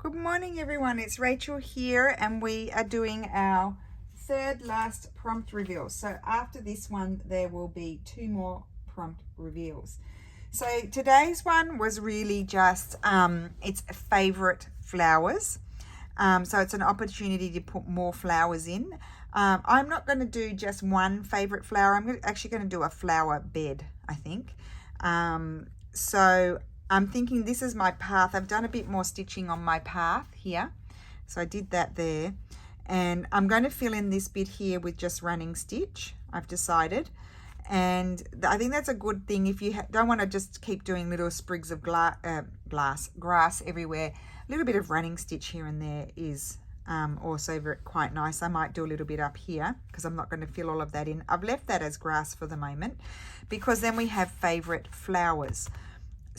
Good morning everyone, it's Rachel here and we are doing our third last prompt reveal. So after this one there will be 2 more prompt reveals. So today's one was really just it's favorite flowers. So it's an opportunity to put more flowers in. I'm not going to do just one favorite flower. I'm actually going to do a flower bed, I think. So I'm thinking this is my path. I've done a bit more stitching on my path here. So I did that there. And I'm going to fill in this bit here with just running stitch, I've decided. And I think that's a good thing if you don't want to just keep doing little sprigs of grass everywhere. A little bit of running stitch here and there is also quite nice. I might do a little bit up here because I'm not going to fill all of that in. I've left that as grass for the moment because then we have favorite flowers.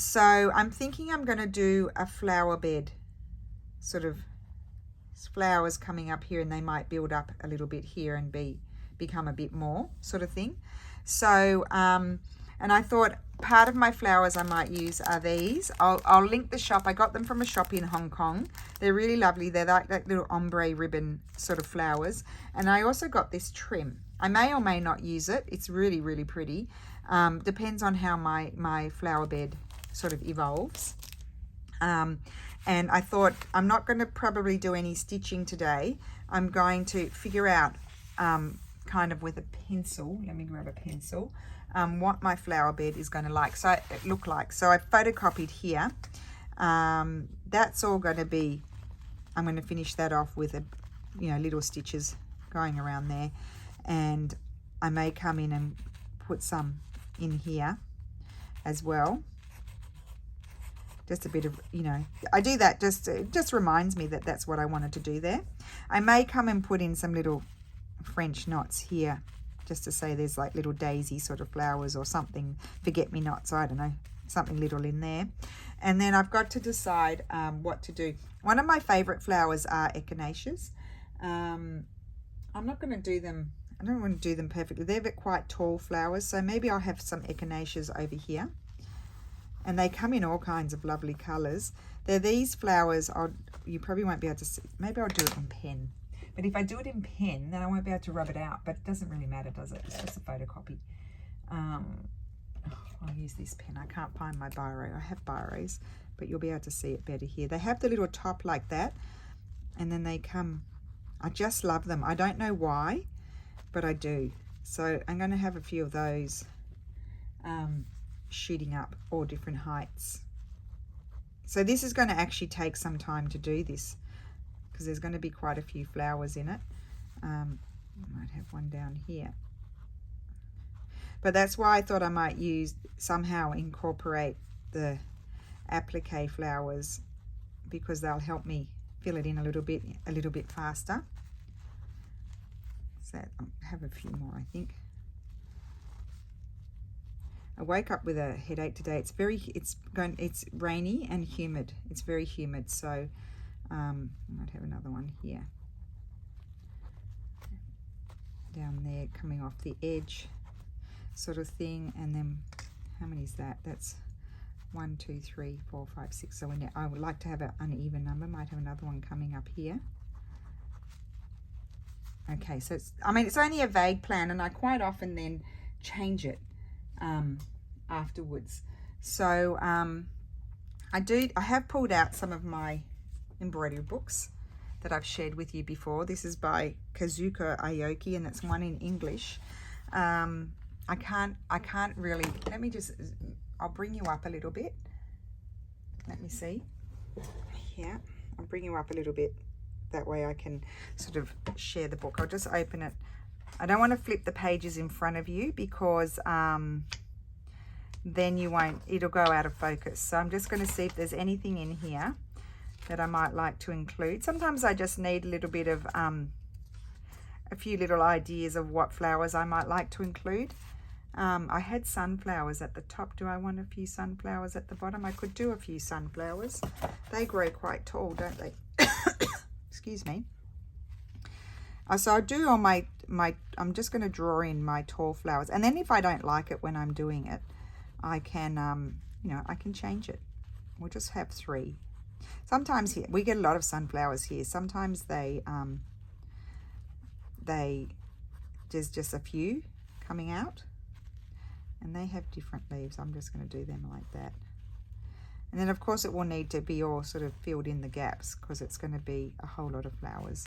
So I'm thinking I'm going to do a flower bed, sort of flowers coming up here and they might build up a little bit here and become a bit more sort of thing. So and I thought part of my flowers I might use are these. I'll link the shop. I got them from a shop in Hong Kong. They're really lovely. They're like little ombre ribbon sort of flowers. And I also got this trim. I may or may not use it. It's really, really pretty. Depends on how my flower bed sort of evolves. And I thought I'm not going to probably do any stitching today. I'm going to figure out kind of with a pencil, let me grab a pencil, what my flower bed is going to look like. So I photocopied here. That's all going to be, I'm going to finish that off with little stitches going around there, and I may come in and put some in here as well. Just a bit of, I do that it just reminds me that that's what I wanted to do there. I may come and put in some little French knots here just to say there's like little daisy sort of flowers or something, forget-me-nots, I don't know, something little in there. And then I've got to decide what to do. One of my favorite flowers are echinaceas. I'm not going to do them, I don't want to do them perfectly. They're quite tall flowers, so maybe I'll have some echinaceas over here. And they come in all kinds of lovely colours. They're these flowers, you probably won't be able to see. Maybe I'll do it in pen. But if I do it in pen, then I won't be able to rub it out. But it doesn't really matter, does it? It's just a photocopy. I'll use this pen. I can't find my biro. I have biros, but you'll be able to see it better here. They have the little top like that. And then they come. I just love them. I don't know why, but I do. So I'm going to have a few of those. Shooting up all different heights. So this is going to actually take some time to do this because there's going to be quite a few flowers in it. I might have one down here, but that's why I thought I might somehow incorporate the applique flowers because they'll help me fill it in a little bit faster. So I have a few more, I think. I woke up with a headache today. It's rainy and humid. It's very humid, so I might have another one here. Down there, coming off the edge, sort of thing. And then, how many is that? That's 1, 2, 3, 4, 5, 6. So I would like to have an uneven number. Might have another one coming up here. Okay, so it's only a vague plan, and I quite often then change it afterwards. So I have pulled out some of my embroidery books that I've shared with you before. This is by Kazuko Aoki, and it's one in English. I can't really, I'll bring you up a little bit. Let me see. Yeah, I'll bring you up a little bit. That way I can sort of share the book. I'll just open it. I don't want to flip the pages in front of you because then it'll go out of focus. So I'm just going to see if there's anything in here that I might like to include. Sometimes I just need a little bit of, a few little ideas of what flowers I might like to include. I had sunflowers at the top. Do I want a few sunflowers at the bottom? I could do a few sunflowers. They grow quite tall, don't they? Excuse me. So I'll do on I'm just going to draw in my tall flowers. And then if I don't like it when I'm doing it, I can, I can change it. We'll just have 3. Sometimes here, we get a lot of sunflowers here. Sometimes there's just a few coming out, and they have different leaves. I'm just going to do them like that. And then of course it will need to be all sort of filled in the gaps because it's going to be a whole lot of flowers.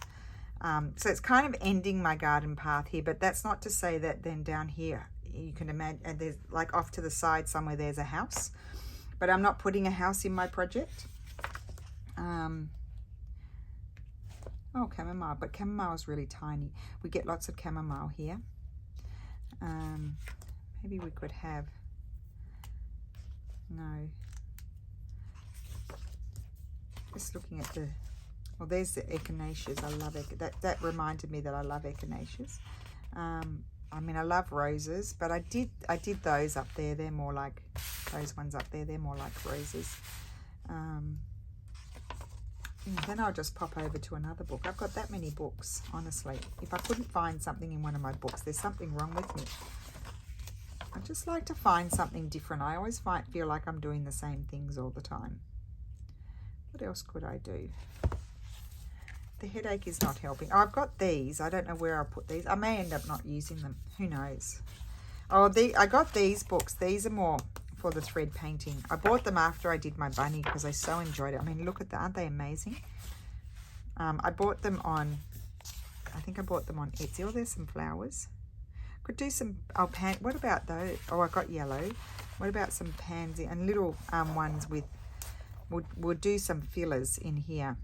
So it's kind of ending my garden path here, but that's not to say that then down here you can imagine, and there's like off to the side somewhere there's a house, but I'm not putting a house in my project. Oh, chamomile, but chamomile is really tiny. We get lots of chamomile here. Maybe we could have, no, just looking at the, well, there's the echinaceas. I love it. That reminded me that I love echinaceas. I mean, I love roses, but I did those up there. They're more like, those ones up there, they're more like roses. Then I'll just pop over to another book. I've got that many books, honestly. If I couldn't find something in one of my books, there's something wrong with me. I just like to find something different. I always feel like I'm doing the same things all the time. What else could I do? The headache is not helping. Oh, I've got these. I don't know where I'll put these. I may end up not using them. Who knows? Oh, I got these books. These are more for the thread painting. I bought them after I did my bunny because I so enjoyed it. I mean, look at that. Aren't they amazing? I bought them on, I think I bought them on Etsy. Oh, there's some flowers. Could do some, oh, what about those? Oh, I got yellow. What about some pansy and little ones with, we'll do some fillers in here,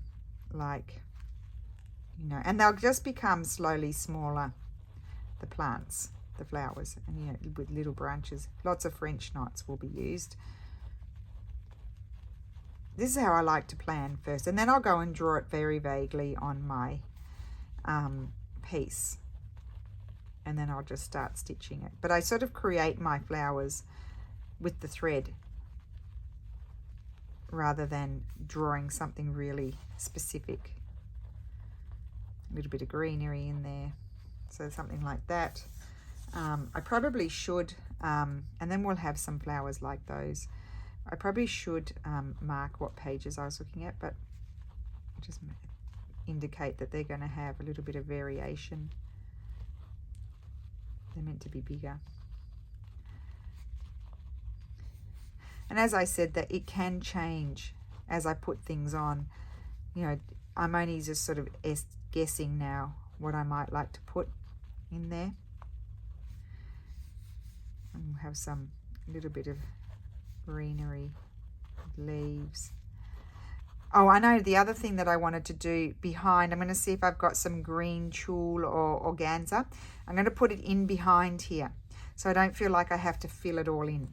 like, you know, and they'll just become slowly smaller, the plants, the flowers, and, you know, with little branches. Lots of French knots will be used. This is how I like to plan first, and then I'll go and draw it very vaguely on my piece, and then I'll just start stitching it. But I sort of create my flowers with the thread rather than drawing something really specific. A little bit of greenery in there, so something like that. I probably should, and then we'll have some flowers like those. I probably should mark what pages I was looking at, but just indicate that they're going to have a little bit of variation. They're meant to be bigger. And as I said, that it can change as I put things on. You know, I'm only just sort of guessing now what I might like to put in there. And we'll have some little bit of greenery, leaves. Oh, I know the other thing that I wanted to do behind, I'm going to see if I've got some green tulle or organza. I'm going to put it in behind here so I don't feel like I have to fill it all in.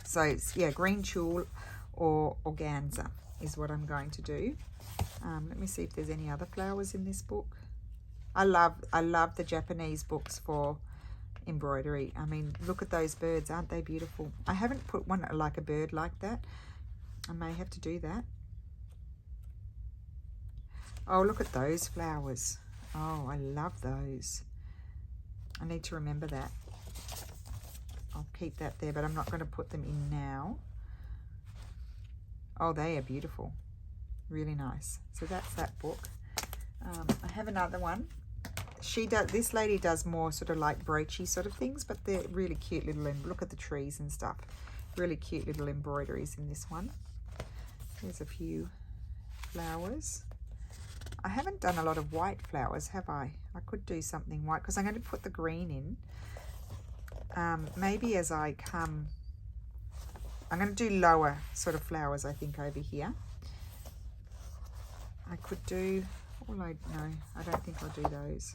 So yeah, green tulle or organza is what I'm going to do. Let me see if there's any other flowers in this book. I love the Japanese books for embroidery. I mean, look at those birds, aren't they beautiful? I haven't put one like a bird like that. I may have to do that. Oh, look at those flowers. Oh, I love those. I need to remember that. I'll keep that there, but I'm not going to put them in now. Oh, they are beautiful. Really nice. So that's that book. I have another one. This lady does more sort of like broochy sort of things, but they're really cute little, look at the trees and stuff. Really cute little embroideries in this one. There's a few flowers. I haven't done a lot of white flowers, have I? I could do something white because I'm going to put the green in. Maybe as I come, I'm going to do lower sort of flowers, I think, over here. I could do, no, I don't think I'll do those.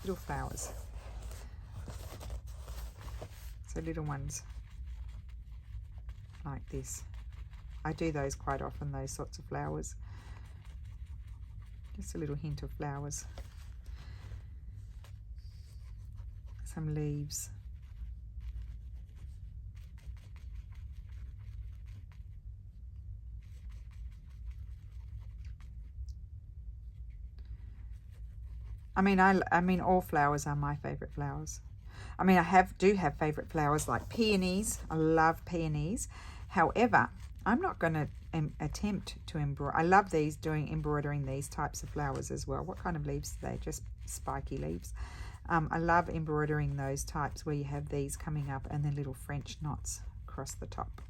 Little flowers. So little ones like this. I do those quite often, those sorts of flowers. Just a little hint of flowers. Some leaves. I mean, all flowers are my favorite flowers. I mean, I do have favorite flowers like peonies. I love peonies. However, I'm not going to attempt to embroider. I love embroidering these types of flowers as well. What kind of leaves are they? Just spiky leaves. I love embroidering those types where you have these coming up and then little French knots across the top.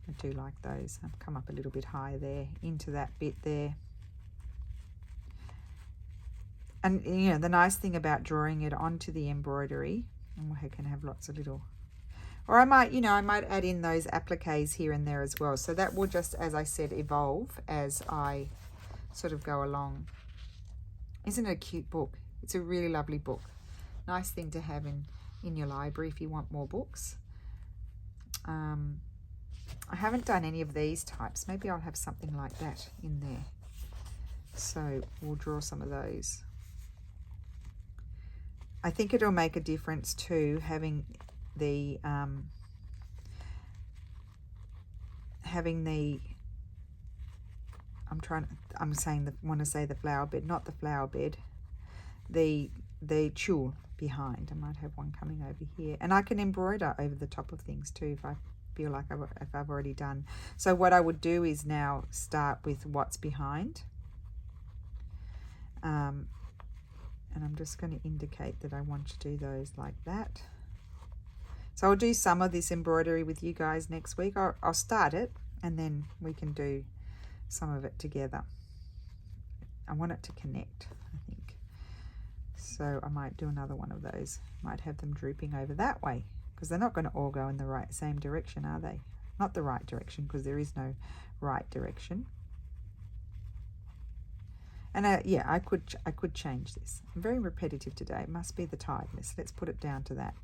I do like those. I've come up a little bit higher there into that bit there. And you know, the nice thing about drawing it onto the embroidery, and I can have lots of little, or I might, you know, I might add in those appliques here and there as well. So that will just, as I said, evolve as I sort of go along. Isn't it a cute book? It's a really lovely book. Nice thing to have in your library if you want more books. I haven't done any of these types. Maybe I'll have something like that in there. So we'll draw some of those. I think it'll make a difference too, having the want to say the flower bed, not the flower bed, the tulle behind. I might have one coming over here, and I can embroider over the top of things too if I feel like if I've already done. So what I would do is now start with what's behind. And I'm just going to indicate that I want to do those like that. So I'll do some of this embroidery with you guys next week. I'll start it and then we can do some of it together. I want it to connect, I think. So I might do another one of those. Might have them drooping over that way because they're not going to all go in the same direction, are they? Not the right direction, because there is no right direction. And yeah, I could change this. I'm very repetitive today. It must be the tiredness. Let's put it down to that.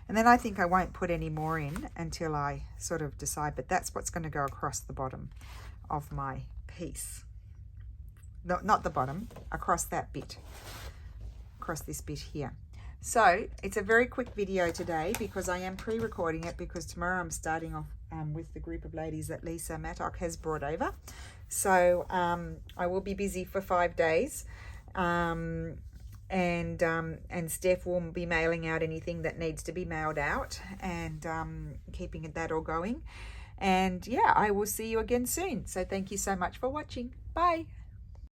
And then I think I won't put any more in until I sort of decide, but that's what's going to go across the bottom of my piece. No, not the bottom, across that bit, across this bit here. So it's a very quick video today because I am pre-recording it because tomorrow I'm starting off with the group of ladies that Lisa Mattock has brought over. So I will be busy for 5 days. And Steph will be mailing out anything that needs to be mailed out and keeping that all going. And yeah, I will see you again soon. So thank you so much for watching. Bye.